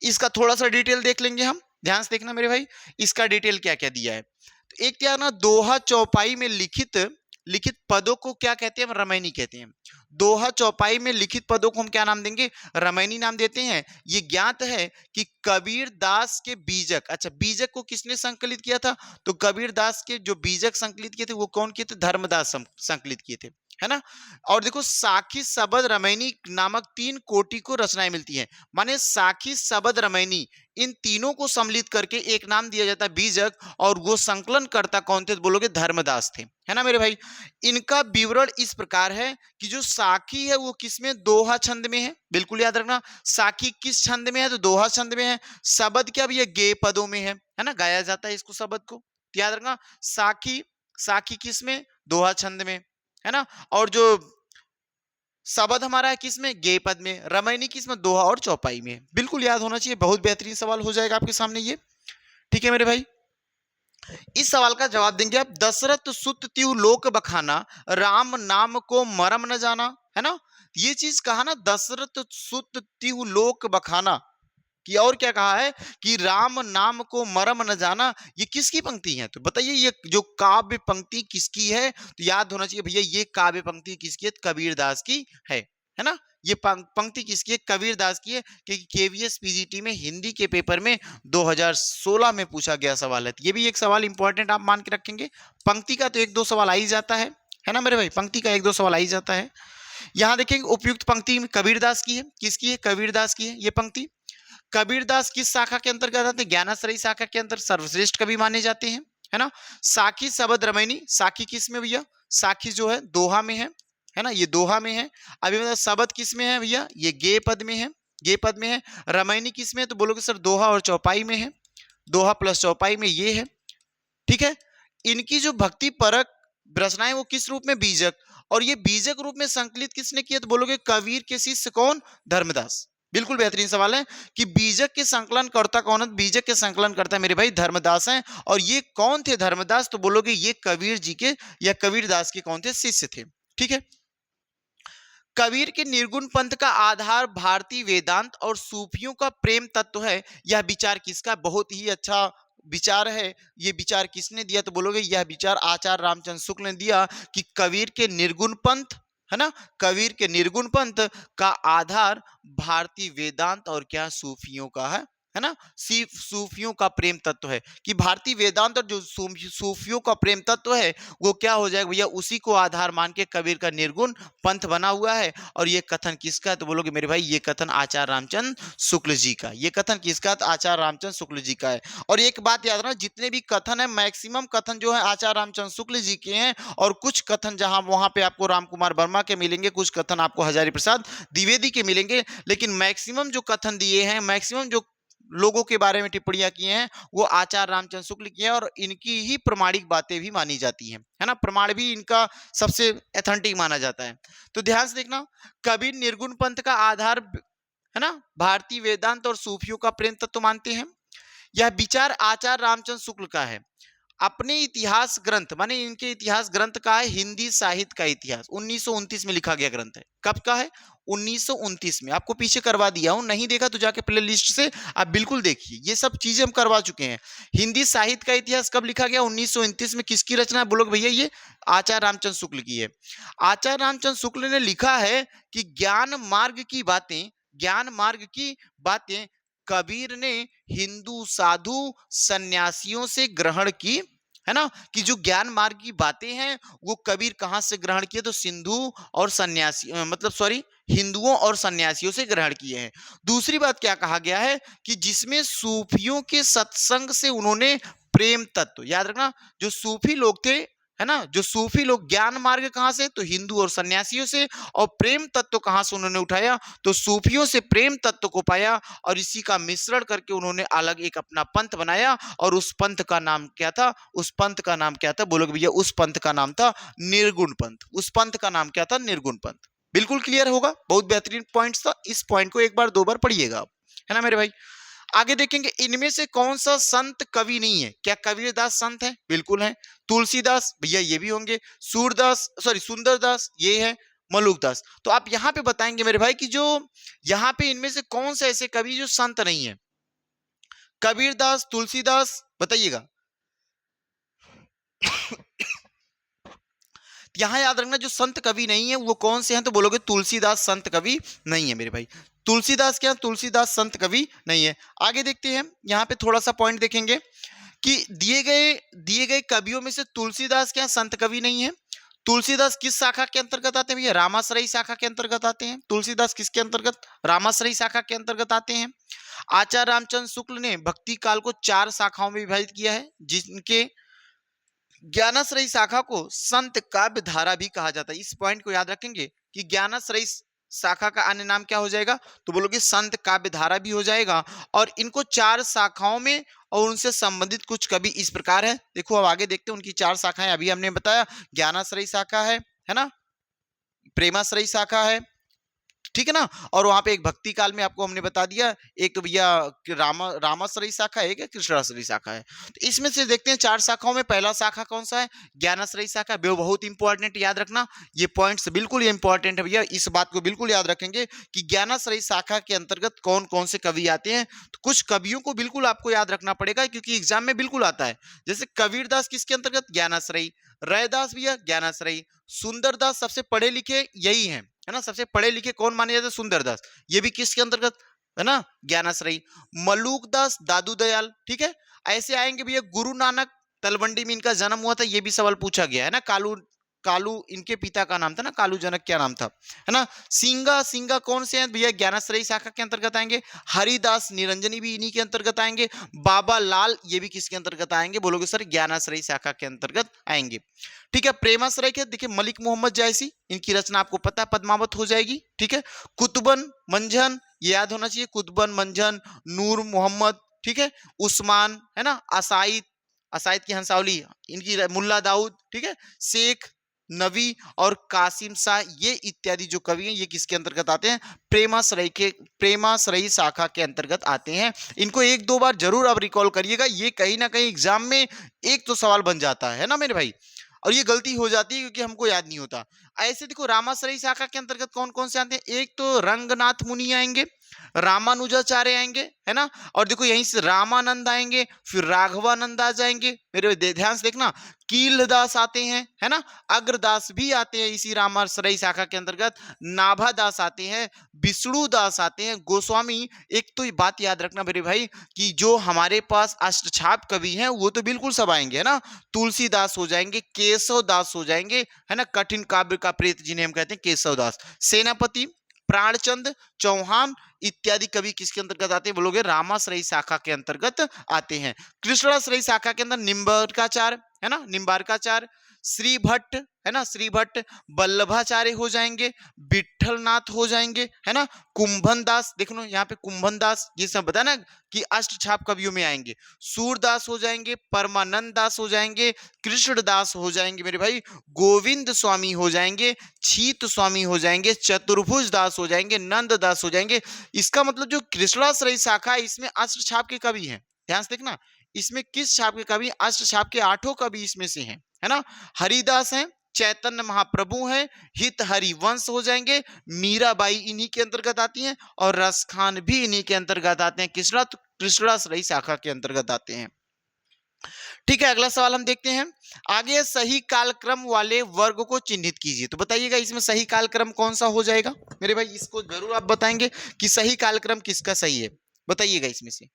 इसका थोड़ा सा डिटेल देख लेंगे हम, ध्यान से देखना मेरे भाई, इसका डिटेल क्या क्या दिया है। तो एक क्या ना, दोहा चौपाई में लिखित लिखित पदों को क्या कहते हैं, हम रामायणी कहते हैं। दोहा चौपाई में लिखित पदों को हम क्या नाम देंगे, रामायणी नाम देते हैं। ये ज्ञात है कि कबीर दास के बीजक, अच्छा बीजक को किसने संकलित किया था, तो कबीर दास के जो बीजक संकलित किए थे वो कौन किए थे, धर्मदास संकलित किए थे, है ना। और देखो साखी शबद रामायणी नामक 3 कोटि को रचनाएं मिलती हैं, माने साखी शबद रामायणी इन तीनों को सम्मिलित करके एक नाम दिया जाता है बीजक, और वो संकलन करता कौन थे, तो बोलोगे धर्मदास थे, है ना मेरे भाई। इनका विवरण इस प्रकार है कि जो साखी है वो किसमें, दोहा छंद में है, बिल्कुल याद रखना। साखी किस छंद में है, तो दोहा छंद में है। शबद क्या भैया, गेय पदों में है ना, गाया जाता है इसको शबद को, तो याद रखना। साखी साखी किस में, दोहा छंद में, है ना। और जो शबद हमारा है किसमें, गेय पद में। रामायणी किसमें, दोहा और चौपाई में। बिल्कुल याद होना चाहिए, बहुत बेहतरीन सवाल हो जाएगा आपके सामने ये, ठीक है मेरे भाई। इस सवाल का जवाब देंगे आप, दशरथ सुत त्यु लोक बखाना, राम नाम को मरम न जाना, है ना। ये चीज कहा ना, दशरथ सुत त्यु लोक बखाना, कि और क्या कहा है कि राम नाम को मरम न जाना। ये किसकी पंक्ति है, तो बताइए ये जो काव्य पंक्ति किसकी है, तो याद होना चाहिए भैया ये काव्य पंक्ति किसकी है, कबीरदास की है ना। ये पंक्ति किसकी है, कबीरदास की है, क्योंकि केवीएस पीजीटी में हिंदी के पेपर में 2016 में पूछा गया सवाल है। ये भी एक सवाल इंपॉर्टेंट आप मान के रखेंगे। पंक्ति का तो 1-2 सवाल आ ही जाता है ना मेरे भाई, पंक्ति का 1-2 सवाल आ ही जाता है। यहां देखेंगे उपयुक्त पंक्ति कबीरदास की है, किसकी है, कबीरदास की है ये पंक्ति। कबीरदास किस शाखा के अंतर्गत आते हैं, ज्ञानाश्रयी शाखा के अंतर सर्वश्रेष्ठ कवि माने जाते हैं, है ना। साखी शबद रामायणी, साखी किस में भैया, साखी जो है दोहा में है ना, ये दोहा में है। अभी मतलब शबद किस में है भैया, ये गेय पद में है, गेय पद में है। रामायणी किस में है, तो बोलोगे सर दोहा और चौपाई में है, दोहा प्लस चौपाई में ये है, ठीक है। इनकी जो भक्ति परक रचनाएं वो किस रूप में, बीजक, और ये बीजक रूप में संकलित किसने किया, तो बोलोगे कबीर के शिष्य कौन, धर्मदास। बिल्कुल बेहतरीन सवाल है कि बीजक के संकलन करता कौन है, बीजक के संकलन करता मेरे भाई धर्मदास हैं। और ये कौन थे धर्मदास, तो बोलोगे ये कबीर जी के या कबीरदास के कौन थे, शिष्य थे, ठीक है। कबीर के निर्गुण पंथ का आधार भारतीय वेदांत और सूफियों का प्रेम तत्व है। यह विचार किसका, बहुत ही अच्छा विचार है। ये विचार किसने दिया, तो बोलोगे यह विचार आचार्य रामचंद्र शुक्ल ने दिया कि कबीर के निर्गुण पंथ, है ना, कबीर के निर्गुण पंथ का आधार भारतीय वेदांत और क्या, सूफियों का है ना, सूफियों का प्रेम तत्व है। कि भारतीय वेदांत और जो सूफियों का प्रेम तत्व है वो क्या हो जाएगा भैया, उसी को आधार मान के कबीर का निर्गुण पंथ बना हुआ है। और ये कथन किसका है, तो बोलोगे मेरे भाई ये कथन आचार्य रामचंद्र शुक्ल जी का, ये कथन किसका, तो आचार्य रामचंद्र शुक्ल जी का है। और एक बात याद रखना, जितने भी कथन है मैक्सिमम कथन जो है आचार्य रामचंद्र शुक्ल जी के हैं, और कुछ कथन जहां वहां पे आपको राम कुमार वर्मा के मिलेंगे, कुछ कथन आपको हजारी प्रसाद द्विवेदी के मिलेंगे, लेकिन मैक्सिमम जो कथन दिए हैं, मैक्सिमम जो लोगों के बारे में टिप्पणियां की हैं वो आचार्य रामचंद्र शुक्ल की है, और इनकी ही प्रमाणिक बातें भी मानी जाती हैं, है ना, प्रमाण भी इनका सबसे एथेंटिक माना जाता है। तो ध्यान से देखना, कबीर निर्गुण पंथ का आधार है ना भारतीय वेदांत और सूफियों का प्रेम तत्व मानते हैं। यह विचार आचार्य रामचंद्र शुक्ल का है। अपने इतिहास ग्रंथ, माने इनके इतिहास ग्रंथ का है हिंदी साहित्य का इतिहास, 1929 में लिखा गया ग्रंथ है। कब का है, 1929 में। आपको पीछे करवा दिया हूं, नहीं देखा तो जाके प्ले लिस्ट से आप बिल्कुल देखिए, ये सब चीजें हम करवा चुके हैं। हिंदी साहित्य का इतिहास कब लिखा गया, 1929 में। किसकी रचना है, बोलोगे भैया ये आचार्य रामचंद्र शुक्ल की है। आचार्य रामचंद्र शुक्ल ने लिखा है कि ज्ञान मार्ग की बातें, ज्ञान मार्ग की बातें कबीर ने हिंदू साधु सन्यासियों से ग्रहण की, है ना। कि जो ज्ञान मार्ग की बातें हैं वो कबीर कहां से ग्रहण किए, तो सिंधु और सन्यासी मतलब सॉरी हिंदुओं और सन्यासियों से ग्रहण किए हैं। दूसरी बात क्या कहा गया है कि जिसमें सूफियों के सत्संग से उन्होंने प्रेम तत्व, याद रखना जो सूफी लोग थे, है ना, जो सूफी लोग, ज्ञान मार्ग कहां से, तो हिंदू और सन्यासियों से, और प्रेम तत्व कहां से उन्होंने उठाया, तो सूफियों से प्रेम तत्व को पाया, और इसी का मिश्रण करके उन्होंने अलग एक अपना पंथ बनाया। और उस पंथ का नाम क्या था, उस पंथ का नाम क्या था, बोलोगे भैया उस पंथ का नाम था निर्गुण पंथ। उस पंथ का नाम क्या था, निर्गुण पंथ। बिल्कुल क्लियर होगा, बहुत बेहतरीन पॉइंट था। इस पॉइंट को एक बार 2 बार पढ़िएगा आप, है ना मेरे भाई। आगे देखेंगे, इनमें से कौन सा संत कवि नहीं है, क्या कबीरदास संत है, बिल्कुल है। तुलसीदास भैया ये भी होंगे, सूरदास सॉरी सुंदरदास ये है, मलुकदास। तो आप यहाँ पे बताएंगे मेरे भाई कि जो यहाँ पे इनमें से कौन से ऐसे कवि जो संत नहीं है, कबीरदास, तुलसीदास, बताइएगा। यहाँ याद रखना जो संत कवि नहीं है वो कौन से हैं, तो बोलोगे तुलसीदास संत कवि नहीं है मेरे भाई। तुलसीदास क्या, तुलसीदास संत कवि नहीं है। आगे देखते हैं, यहाँ पे थोड़ा सा पॉइंट देखेंगे कि दिए गए कवियों में से तुलसीदास क्या संत कवि नहीं है। तुलसीदास किस शाखा के अंतर्गत आते हैं भैया, रामाश्रयी शाखा के अंतर्गत आते हैं। तुलसीदास किसके अंतर्गत, रामाश्रयी शाखा के अंतर्गत आते हैं। आचार्य रामचंद्र शुक्ल ने भक्ति काल को 4 शाखाओं में विभाजित किया है, जिनके ज्ञानाश्रयी शाखा को संत काव्य धारा भी कहा जाता है। इस पॉइंट को याद रखेंगे कि ज्ञानाश्रयी शाखा का अन्य नाम क्या हो जाएगा, तो बोलोगे संत काव्य धारा भी हो जाएगा। और इनको 4 शाखाओं में और उनसे संबंधित कुछ कवि इस प्रकार है। देखो अब आगे देखते हैं उनकी 4 शाखाएं। अभी हमने बताया ज्ञानाश्रयी शाखा है ना, प्रेमाश्रयी शाखा है, ठीक है ना, और वहां पे एक भक्ति काल में आपको हमने बता दिया, एक तो भैया रामाश्रयी शाखा है, एक कृष्णाश्रयी शाखा है। तो इसमें से देखते हैं 4 शाखाओं में पहला शाखा कौन सा है, ज्ञानाश्रयी शाखा। बहुत इंपॉर्टेंट, याद रखना ये पॉइंट्स, बिल्कुल इंपॉर्टेंट है भैया, इस बात को बिल्कुल याद रखेंगे कि ज्ञानाश्रयी शाखा के अंतर्गत कौन कौन से कवि आते हैं। तो कुछ कवियों को बिल्कुल आपको याद रखना पड़ेगा क्योंकि एग्जाम में बिल्कुल आता है। जैसे कबीरदास किसके अंतर्गत, ज्ञानाश्रयी। रैदास भैया ज्ञानाश्रयी। सुंदरदास सबसे पढ़े लिखे यही है ना, सबसे पढ़े लिखे कौन माने जाते हैं, सुंदरदास, ये भी किसके अंतर्गत है ना, ज्ञानाश्रयी। मलुकदास, दादू दयाल, ठीक है। ऐसे आएंगे भैया गुरु नानक, तलवंडी में इनका जन्म हुआ था, ये भी सवाल पूछा गया है ना। कालू कालू इनके पिता का नाम था ना, कालू जनक क्या नाम था, है ना। सिंगा कौन से हैं भैया, ज्ञानाश्रयी शाखा के अंतर्गत आएंगे। हरिदास निरंजनी भी इन्हीं के अंतर्गत आएंगे। बाबा लाल ये भी किसके अंतर्गत आएंगे, बोलोगे सर ज्ञानाश्रयी शाखा के अंतर्गत आएंगे, ठीक है। प्रेमाश्रय के देखिए मलिक मोहम्मद जायसी, इनकी रचना आपको पता है पद्मावत हो जाएगी, ठीक है। कुतुबन मंझन, ये याद होना चाहिए, कुतुबन मंझन, नूर मोहम्मद, ठीक है। उस्मान, है ना, असाइद की हंसावली, इनकी मुल्ला दाऊद, ठीक है। शेख नवी और कासिम शाह, ये इत्यादि जो कवि हैं ये किसके अंतर्गत आते हैं, प्रेमाश्रयी शाखा के अंतर्गत आते हैं। इनको 1-2 बार जरूर आप रिकॉल करिएगा, ये कहीं ना कहीं एग्जाम में एक तो सवाल बन जाता है ना मेरे भाई, और ये गलती हो जाती है क्योंकि हमको याद नहीं होता। ऐसे देखो रामाश्रयी शाखा के अंतर्गत कौन कौन से आते हैं, एक तो रंगनाथ मुनि आएंगे, रामानुजाचार्य आएंगे, है ना, और देखो यहीं से रामानंद आएंगे, फिर राघवानंद आ जाएंगे। मेरे ध्यान से देखना, कीलदास आते हैं, है ना, अग्रदास भी आते हैं इसी रामाश्रयी शाखा के अंतर्गत, नाभादास आते हैं, विष्णुदास आते हैं, गोस्वामी। एक तो ये बात याद रखना मेरे भाई कि जो हमारे पास अष्टछाप कवि हैं वो तो बिल्कुल सब आएंगे, है ना। तुलसीदास हो जाएंगे, केशव दास हो जाएंगे, है ना, कठिन काव्य का प्रेत जिन्हें हम कहते हैं केशव दास। सेनापति, प्राणचंद, चौहान इत्यादि कवि किसके अंतर्गत आते हैं, बोलोगे रामाश्रयी शाखा के अंतर्गत आते हैं। कृष्णाश्रयी शाखा के अंदर निम्बार्काचार्य, है ना, निम्बार्काचार्य, श्री भट्ट, है ना, श्री भट्ट, वल्लभाचार्य हो जाएंगे, विठलनाथ हो जाएंगे, है ना, कुंभन दास, देख लो यहाँ पे कुंभन दास, ये सब बता ना कि अष्टछाप कवियों में आएंगे। सूरदास हो जाएंगे, परमानंद दास हो जाएंगे, कृष्णदास हो जाएंगे मेरे भाई, गोविंद स्वामी हो जाएंगे, छीत स्वामी हो जाएंगे, चतुर्भुज दास हो जाएंगे, नंद दास हो जाएंगे। इसका मतलब जो कृष्णाश्रयी शाखा है इसमें अष्टछाप के कवि हैं, ध्यान से देखना, इसमें किस छाप के कवि, अष्टछाप के 8 कवि इसमें से हैं, है ना। हरिदास हैं, चैतन्य महाप्रभु हैं, हित हरिवंश हो जाएंगे, मीराबाई इन्हीं के अंतर्गत आती हैं, और रसखान भी इन्हीं के अंतर्गत आते हैं, कृष्णाश्रयी शाखा के अंतर्गत आते हैं, ठीक है। अगला सवाल हम देखते हैं, आगे सही कालक्रम वाले वर्ग को चिन्हित कीजिए। तो बताइएगा इसमें सही कालक्रम कौन सा हो जाएगा मेरे भाई, इसको जरूर आप बताएंगे कि सही कालक्रम किसका सही है, बताइएगा इसमें से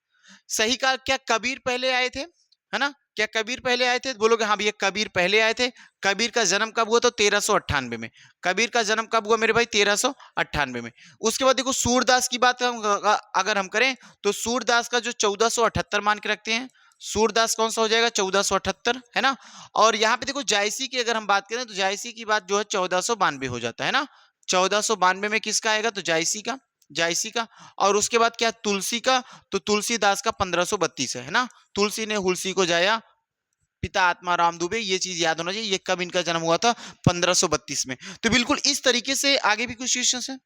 सही काल। क्या कबीर पहले आए थे, है ना, क्या कबीर पहले आए थे, बोलोगे हाँ भैया कबीर पहले आए थे। कबीर का जन्म कब हुआ, तो 1398 में। कबीर का जन्म कब हुआ मेरे भाई, 1398 में। उसके बाद देखो सूरदास की बात अगर हम करें तो सूरदास का जो 1478 मान के रखते हैं, सूरदास कौन सा हो जाएगा, 1478, है ना। और यहाँ पे देखो जायसी की अगर हम बात करें तो जायसी की बात जो है 1492 हो जाता है ना, 1492 में किसका आएगा, तो जायसी का। और उसके बाद क्या, तुलसी का, तो तुलसीदास का 1532 है ना। तुलसी ने हुलसी को जाया, पिता आत्मा राम दुबे, ये चीज याद होना चाहिए। ये कब इनका जन्म हुआ था, 1532 में। तो बिल्कुल इस तरीके से आगे भी कुछ क्वेश्चन है।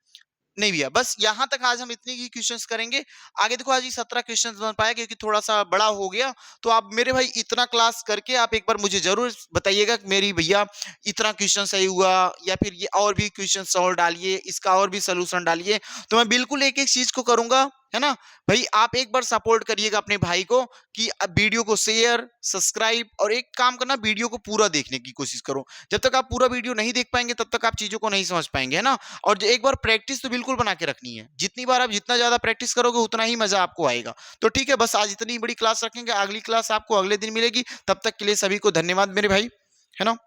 नहीं भैया, बस यहाँ तक आज हम इतने ही क्वेश्चंस करेंगे। आगे देखो आज ये 17 क्वेश्चंस बन पाया क्योंकि थोड़ा-सा बड़ा हो गया। तो आप मेरे भाई इतना क्लास करके आप एक बार मुझे ज़रूर बताइएगा कि मेरी भैया इतना क्वेश्चन सही हुआ या फिर ये और भी क्वेश्चन सॉल्व डालिए, इसका और भी सॉल्यूशन डालिए। तो मैं बिल्कुल एक-एक चीज़ को करूँगा, है ना? भाई आप एक बार सपोर्ट करिएगा अपने भाई को कि वीडियो को शेयर, सब्सक्राइब और एक काम करना वीडियो को पूरा देखने की कोशिश करो। जब तक आप पूरा वीडियो नहीं देख पाएँगे तब तक आप चीज़ों को नहीं समझ पाएँगे, है ना? और एक बार प्रैक्टिस तो बिल्कुल बना के रखनी है। जितनी बार आप जितना ज़्यादा प्रैक्टिस करोगे उतना ही मज़ा आपको आएगा। तो ठीक है, बस आज इतनी बड़ी क्लास रखेंगे, अगली क्लास आपको अगले दिन मिलेगी। तब तक के लिए सभी को धन्यवाद मेरे भाई, है ना?